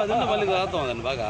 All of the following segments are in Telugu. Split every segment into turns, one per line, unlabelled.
ಅದನ್ನ ಮಲ್ಲಿ ಆತ ಅದನ್ನ ಬಾಗ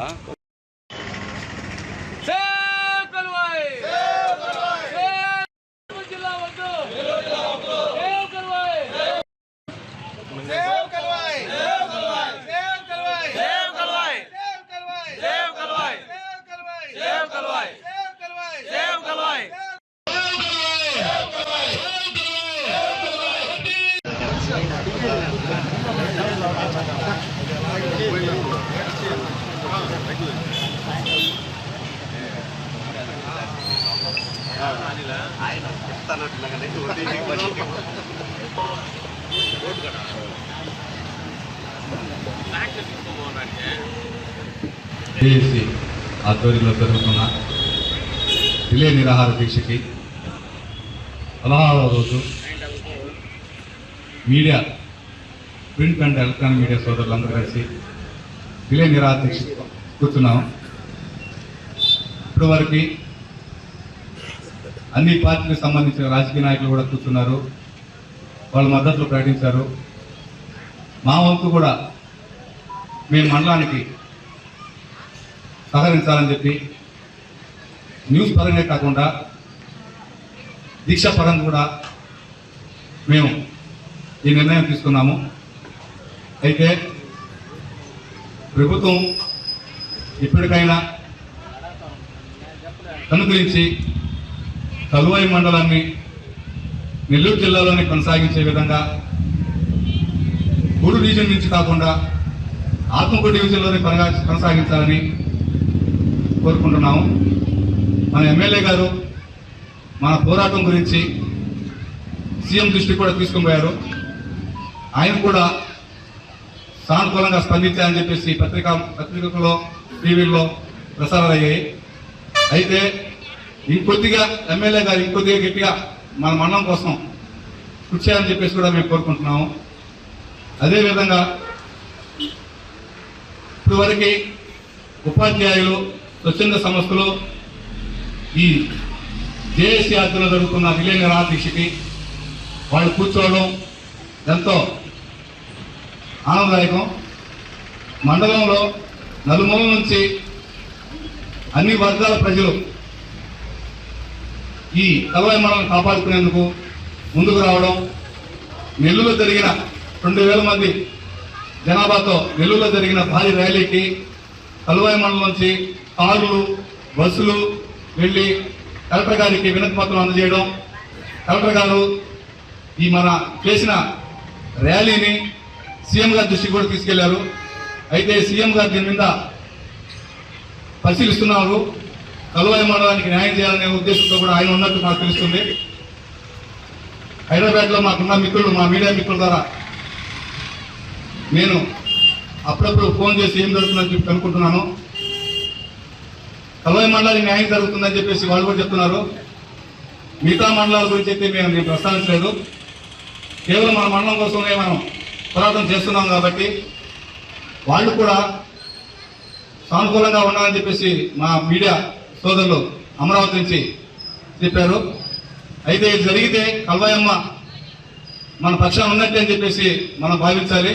జేఏసీ ఆధ్వర్యంలో జరుగుతున్న రిలే నిరాహార దీక్షకి 16వ రోజు media print and electronic media సోదరులందరూ కలిసి రిలే నిరాహార దీక్ష కూర్చున్నాం. ఇప్పటి వరకు అన్ని పార్టీలకు సంబంధించిన రాజకీయ నాయకులు కూడా కూర్చున్నారు, వాళ్ళ మద్దతులు ప్రకటించారు. మా వంతు కూడా మేము మండలానికి సహకరించాలని చెప్పి న్యూస్ పరంగా కాకుండా దీక్షా పరంగా కూడా మేము ఈ నిర్ణయం తీసుకున్నాము. అయితే ప్రభుత్వం ఇప్పటికైనా అనుకరించి కలువాయి మండలాన్ని నెల్లూరు జిల్లాలోనే కొనసాగించే విధంగా గూడు డివిజన్ నుంచి కాకుండా ఆత్మకూరు డివిజన్లోనే కొనసాగించాలని కోరుకుంటున్నాము. మన ఎమ్మెల్యే గారు మన పోరాటం గురించి సీఎం దృష్టికి కూడా తీసుకుని ఆయన కూడా సానుకూలంగా స్పందించారని చెప్పేసి పత్రికల్లో టీవీల్లో ప్రసారాలు అయ్యాయి. అయితే ఇంకొద్దిగా ఎమ్మెల్యే గారు ఇంకొద్దిగా గట్టిగా మన మండలం కోసం కృషి చేయాలని చెప్పేసి కూడా మేము కోరుకుంటున్నాము. అదేవిధంగా ఇప్పుడు వరకు ఉపాధ్యాయులు, స్వచ్ఛంద సంస్థలు ఈ జేఏసీ ఆధ్వర్యంలో జరుగుతున్న రిలే నిరాహార దీక్షకి వాళ్ళు కూర్చోవడం ఎంతో ఆనందదాయకం. మండలంలో నలుమూల నుంచి అన్ని వర్గాల ప్రజలు ఈ కలువాయి మండలం కాపాడుకునేందుకు ముందుకు రావడం, నెల్లూరులో జరిగిన 2000 మంది జనాభాతో నెల్లూరులో జరిగిన భారీ ర్యాలీకి కలువాయి మండలం నుంచి కార్లు, బస్సులు వెళ్లి కలెక్టర్ గారికి వినతి పత్రం అందజేయడం, కలెక్టర్ గారు ఈ మన చేసిన ర్యాలీని సీఎం గారి దృష్టికి కూడా తీసుకెళ్లారు. అయితే సీఎం గారు దీని మీద పరిశీలిస్తున్నారు. కలువాయి మండలానికి న్యాయం చేయాలనే ఉద్దేశంతో కూడా ఆయన ఉన్నట్టు నాకు తెలుస్తుంది. హైదరాబాద్ లో మాకున్న మిత్రులు, మా మీడియా మిత్రుల ద్వారా నేను అప్పుడప్పుడు ఫోన్ చేసి ఏం జరుగుతుందని చెప్పి కనుక్కుంటున్నాను. కలువాయి మండలానికి న్యాయం జరుగుతుందని చెప్పేసి వాళ్ళు కూడా చెప్తున్నారు. మిగతా మండలాల గురించి అయితే నేను ప్రస్తావించలేదు. కేవలం మన మండలం కోసమే మనం పోరాటం చేస్తున్నాం కాబట్టి వాళ్ళు కూడా సానుకూలంగా ఉండాలని చెప్పేసి మా మీడియా సోదరులు అమరావతి నుంచి చెప్పారు. అయితే ఇది జరిగితే కలువాయమ్మ మన పక్షాన ఉన్నట్టే అని చెప్పేసి మనం భావించాలి.